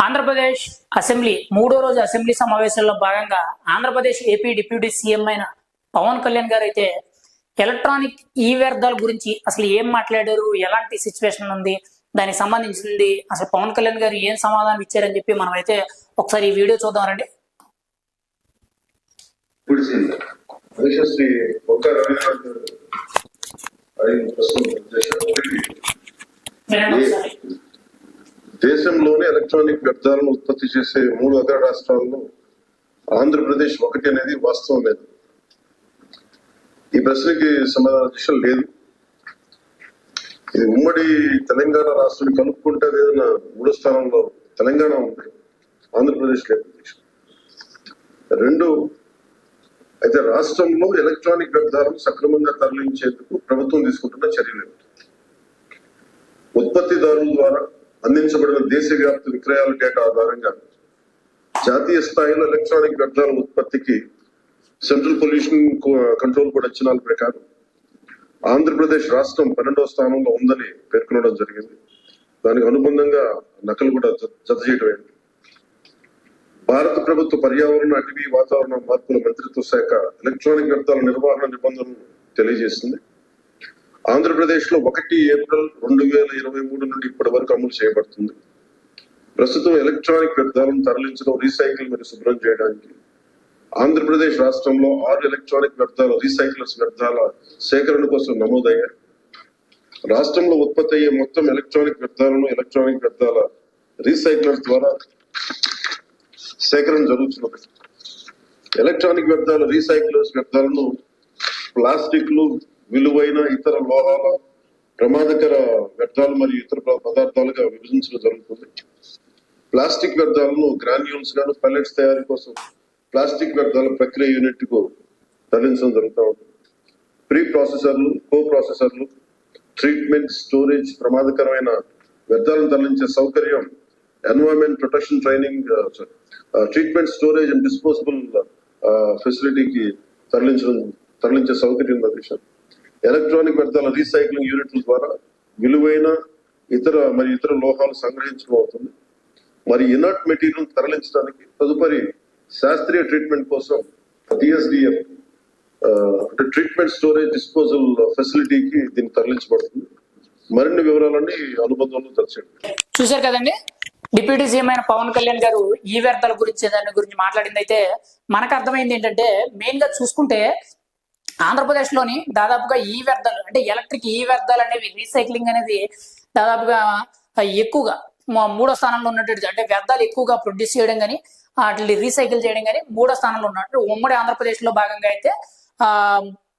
Andhra Pradesh assembly మూడో రోజు assembly సమావేశాల్లో భాగంగా ఆంధ్రప్రదేశ్ ఏపీ డిప్యూటీ సీఎం అయిన పవన్ కళ్యాణ్ గారు అయితే ఎలక్ట్రానిక్ ఈ వ్యర్థాల గురించి అసలు ఏం మాట్లాడారు, ఎలాంటి సిచ్యువేషన్ ఉంది, దానికి సంబంధించింది అసలు పవన్ కళ్యాణ్ గారు ఏం సమాధానం ఇచ్చారని చెప్పి మనం అయితే ఒకసారి ఈ వీడియో చూద్దామండి. దేశంలోనే ఎలక్ట్రానిక్ వ్యర్థాలను ఉత్పత్తి చేసే 3 అగ్ర రాష్ట్రాల్లో ఆంధ్రప్రదేశ్ ఒకటి అనేది వాస్తవం లేదు. ఈ ప్రశ్నకి సమాధానం లేదు. ఇది ఉమ్మడి తెలంగాణ రాష్ట్రాన్ని కలుపుకుంటే ఏదైనా 3వ స్థానంలో తెలంగాణ ఉంది, ఆంధ్రప్రదేశ్ లేదు. 2 అయితే రాష్ట్రంలో ఎలక్ట్రానిక్ వ్యర్థాలను సక్రమంగా తరలించేందుకు ప్రభుత్వం తీసుకుంటున్న చర్యలు ఉత్పత్తిదారుల ద్వారా అందించబడిన దేశవ్యాప్త విక్రయాల డేటా ఆధారంగా జాతీయ స్థాయిలో ఎలక్ట్రానిక్ వ్యర్థాల ఉత్పత్తికి సెంట్రల్ పొల్యూషన్ కంట్రోల్ బోర్డు అంచనాల ప్రకారం ఆంధ్రప్రదేశ్ రాష్ట్రం 12వ స్థానంలో ఉందని పేర్కొనడం జరిగింది. దానికి అనుబంధంగా నకలు కూడా జత చేయడం. భారత ప్రభుత్వ పర్యావరణ, అటవీ, వాతావరణ మార్పుల మంత్రిత్వ శాఖ ఎలక్ట్రానిక్ వ్యర్థాల నిర్వహణ నిబంధనలు తెలియజేసింది. ఆంధ్రప్రదేశ్ లో 1 ఏప్రిల్ 2023 నుండి ఇప్పటి వరకు అమలు చేయబడుతుంది. ప్రస్తుతం ఎలక్ట్రానిక్ వ్యర్థాలను తరలించడం, రీసైకిల్ మరియు శుభ్రం చేయడానికి ఆంధ్రప్రదేశ్ రాష్ట్రంలో 6 ఎలక్ట్రానిక్ వ్యర్థాల రీసైకిల్స్ వ్యర్థాల సేకరణ కోసం నమోదయ్యాయి. రాష్ట్రంలో ఉత్పత్తి అయ్యే మొత్తం ఎలక్ట్రానిక్ వ్యర్థాలను ఎలక్ట్రానిక్ వ్యర్థాల రీసైక్లర్స్ ద్వారా సేకరణ జరుగుతున్నది. ఎలక్ట్రానిక్ వ్యర్థాల రీసైక్లర్స్ వ్యర్థాలను ప్లాస్టిక్లు, విలువైన ఇతర లోహాల, ప్రమాదకర వ్యర్థాలు మరియు ఇతర పదార్థాలుగా విభజించడం జరుగుతుంది. ప్లాస్టిక్ వ్యర్థాలను గ్రాన్యూల్స్ గాను పల్లెట్స్ తయారీ కోసం ప్లాస్టిక్ వ్యర్థాల ప్రక్రియ యూనిట్ కు తరలించడం జరుగుతూ ఉంటుంది. ప్రీ ప్రాసెసర్లు, కో ప్రాసెసర్లు, ట్రీట్మెంట్, స్టోరేజ్, ప్రమాదకరమైన వ్యర్థాలను తరలించే సౌకర్యం environment protection training treatment, storage and disposable ఫెసిలిటీకి తరలించే సౌకర్యం లభించారు. ఎలక్ట్రానిక్ వ్యర్థాల రీసైక్లింగ్ యూనిట్ల ద్వారా విలువైన ఇతర లోహాలు సంగ్రహించడం అవుతుంది. మరి ఇనర్ట్ మెటీరియల్ తరలించడానికి తదుపరి శాస్త్రీయ ట్రీట్మెంట్ కోసం TSDF అంటే ట్రీట్మెంట్, స్టోరేజ్, డిస్పోజల్ ఫెసిలిటీకి దీన్ని తరలించబడుతుంది. మరిన్ని వివరాలన్నీ అనుబంధంలో తెలియజేయండి. చూశారు కదండి, డిప్యూటీ సీఎం అయిన పవన్ కళ్యాణ్ గారు ఈ వ్యర్థాల గురించి దాని గురించి మాట్లాడింది. అయితే మనకు అర్థమైంది ఏంటంటే, మెయిన్ గా చూసుకుంటే ఆంధ్రప్రదేశ్ లోని దాదాపుగా ఈ వ్యర్థాలు అంటే ఎలక్ట్రిక్ ఈ వ్యర్థాలు అనేవి రీసైక్లింగ్ అనేది దాదాపుగా ఎక్కువగా 3వ స్థానంలో ఉన్నట్టు, అంటే వ్యర్థాలు ఎక్కువగా ప్రొడ్యూస్ చేయడం కానీ వాటిని రీసైకిల్ చేయడం కానీ 3వ స్థానంలో ఉన్నట్టు. ఉమ్మడి ఆంధ్రప్రదేశ్ లో భాగంగా అయితే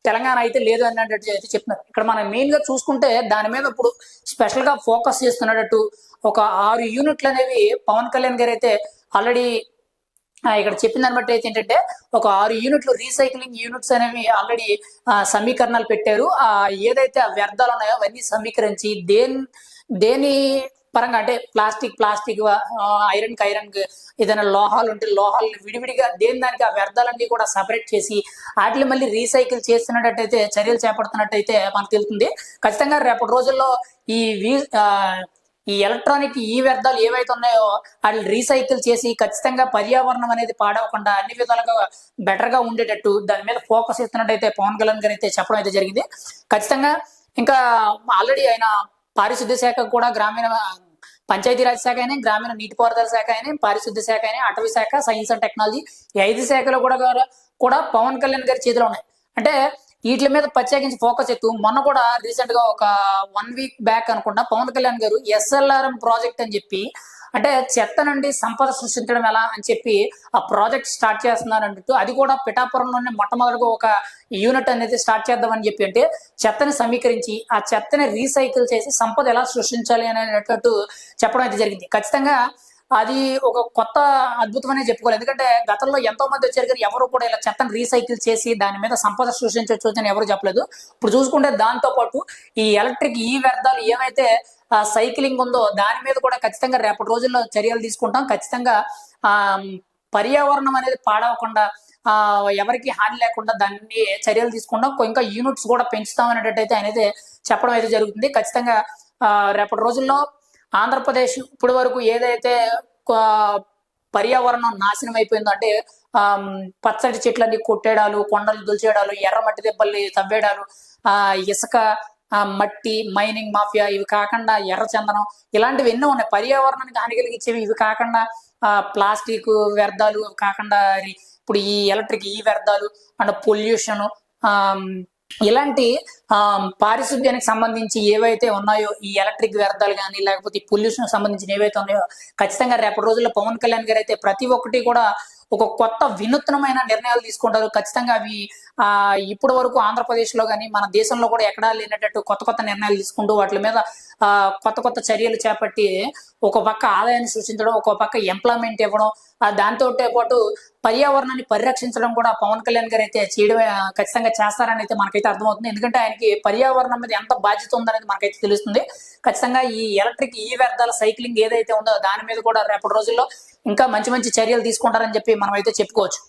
తెలంగాణ అయితే లేదు అన్నట్టు అయితే చెప్తున్నారు. ఇక్కడ మనం మెయిన్ గా చూసుకుంటే దాని మీద ఇప్పుడు స్పెషల్ గా ఫోకస్ చేస్తున్నట్టు ఒక 6 యూనిట్లు అనేవి పవన్ కళ్యాణ్ గారు అయితే ఆల్రెడీ ఇక్కడ చెప్పిన దాన్ని బట్టి అయితే ఏంటంటే ఒక 6 యూనిట్లు రీసైక్లింగ్ యూనిట్స్ అనేవి ఆల్రెడీ సమీకరణాలు పెట్టారు. ఏదైతే ఆ వ్యర్థాలు ఉన్నాయో అవన్నీ సమీకరించి దేని పరంగా అంటే ప్లాస్టిక్ ఐరన్ ఏదైనా లోహాలు ఉంటే లోహాలను విడివిడిగా దానికి ఆ వ్యర్థాలన్నీ కూడా సపరేట్ చేసి వాటిని మళ్ళీ రీసైకిల్ చేస్తున్నట్టయితే చర్యలు చేపడుతున్నట్టయితే మనకు తెలుస్తుంది. ఖచ్చితంగా రేపటి రోజుల్లో ఈ ఎలక్ట్రానిక్ ఈ వ్యర్థాలు ఏవైతే ఉన్నాయో వాటిని రీసైకిల్ చేసి ఖచ్చితంగా పర్యావరణం అనేది పాడవకుండా అన్ని విధాలుగా బెటర్ గా ఉండేటట్టు దాని మీద ఫోకస్ ఇస్తున్నట్టయితే పవన్ కళ్యాణ్ గారు అయితే చెప్పడం అయితే జరిగింది. ఖచ్చితంగా ఇంకా ఆల్రెడీ ఆయన పారిశుద్ధ్య శాఖ కూడా, గ్రామీణ పంచాయతీరాజ్ శాఖ అయినా, గ్రామీణ నీటిపారుదల శాఖ అయినా, పారిశుద్ధ్య శాఖ అయినా, అటవీ శాఖ, సైన్స్ అండ్ టెక్నాలజీ, ఈ 5 శాఖలు కూడా పవన్ కళ్యాణ్ గారి చేతిలో ఉన్నాయి. అంటే వీటి మీద ప్రత్యేకించి ఫోకస్ ఎక్కువ. మొన్న కూడా రీసెంట్ గా ఒక 1 వీక్ బ్యాక్ అనుకుంటా పవన్ కళ్యాణ్ గారు SLRM ప్రాజెక్ట్ అని చెప్పి, అంటే చెత్త నుండి సంపద సృష్టించడం ఎలా అని చెప్పి ఆ ప్రాజెక్ట్ స్టార్ట్ చేస్తున్నారు అన్నట్టు. అది కూడా పిఠాపురంలోనే మొట్టమొదటిగా ఒక యూనిట్ అనేది స్టార్ట్ చేద్దామని చెప్పి, అంటే చెత్తని సమీకరించి ఆ చెత్తని రీసైకిల్ చేసి సంపద ఎలా సృష్టించాలి అనేటట్టు చెప్పడం అయితే జరిగింది. ఖచ్చితంగా అది ఒక కొత్త అద్భుతం అనే చెప్పుకోవాలి. ఎందుకంటే గతంలో ఎంతో మంది వచ్చారు కానీ ఎవరు కూడా ఇలా చెత్తను రీసైకిల్ చేసి దాని మీద సంపద సృష్టించవచ్చు అని ఎవరు చెప్పలేదు. ఇప్పుడు చూసుకుంటే దాంతో పాటు ఈ ఎలక్ట్రిక్ ఈ వ్యర్థాలు ఏవైతే సైక్లింగ్ ఉందో దాని మీద కూడా ఖచ్చితంగా రేపటి రోజుల్లో చర్యలు తీసుకుంటాం. ఖచ్చితంగా పర్యావరణం అనేది పాడవకుండా ఎవరికి హాని లేకుండా దాన్ని చర్యలు తీసుకుంటాం. ఇంకా యూనిట్స్ కూడా పెంచుతాం అనేటట్టయితే ఆయన అయితే చెప్పడం అయితే జరుగుతుంది. ఖచ్చితంగా రేపటి రోజుల్లో ఆంధ్రప్రదేశ్ ఇప్పటి వరకు ఏదైతే పర్యావరణం నాశనం అయిపోయిందో అంటే పచ్చడి చెట్లన్నీ కొట్టేయడాలు, కొండలు దుల్చేయడాలు, ఎర్ర మట్టి దెబ్బల్ని తవ్వేయడాలు, ఇసుక, మట్టి మైనింగ్ మాఫియా, ఇవి కాకుండా ఎర్ర చందనం, ఇలాంటివి ఎన్నో ఉన్నాయి పర్యావరణానికి హాని కలిగించేవి. ఇవి కాకుండా ప్లాస్టిక్ వ్యర్థాలు కాకుండా ఇప్పుడు ఈ ఎలక్ట్రిక్ ఈ వ్యర్థాలు అండ్ పొల్యూషన్, ఇలాంటి పారిశుద్ధ్యానికి సంబంధించి ఏవైతే ఉన్నాయో ఈ ఎలక్ట్రిక్ వ్యర్థాలు కానీ లేకపోతే ఈ పొల్యూషన్ సంబంధించిన ఏవైతే ఉన్నాయో ఖచ్చితంగా రేపటి రోజుల్లో పవన్ కళ్యాణ్ గారు అయితే ప్రతి ఒక్కటి కూడా ఒక కొత్త వినూత్నమైన నిర్ణయాలు తీసుకుంటారు. ఖచ్చితంగా అవి ఇప్పటి వరకు ఆంధ్రప్రదేశ్ లో కానీ మన దేశంలో కూడా ఎక్కడా లేనట్టు కొత్త కొత్త నిర్ణయాలు తీసుకుంటూ వాటి మీద కొత్త కొత్త చర్యలు చేపట్టి ఒక పక్క ఆదాయాన్ని సృష్టించడం, ఒక పక్క ఎంప్లాయ్మెంట్ ఇవ్వడం, దాంతో పాటు పర్యావరణాన్ని పరిరక్షించడం కూడా పవన్ కళ్యాణ్ గారు అయితే చేయడం ఖచ్చితంగా చేస్తారని అయితే మనకైతే అర్థమవుతుంది. ఎందుకంటే ఆయనకి పర్యావరణం మీద ఎంత బాధ్యత ఉందనేది మనకైతే తెలుస్తుంది. ఖచ్చితంగా ఈ ఎలక్ట్రిక్ ఈ వ్యర్థాల సైక్లింగ్ ఏదైతే ఉందో దాని మీద కూడా రేపటి రోజుల్లో ఇంకా మంచి మంచి చర్యలు తీసుకుంటారని చెప్పి మనం అయితే చెప్పుకోవచ్చు.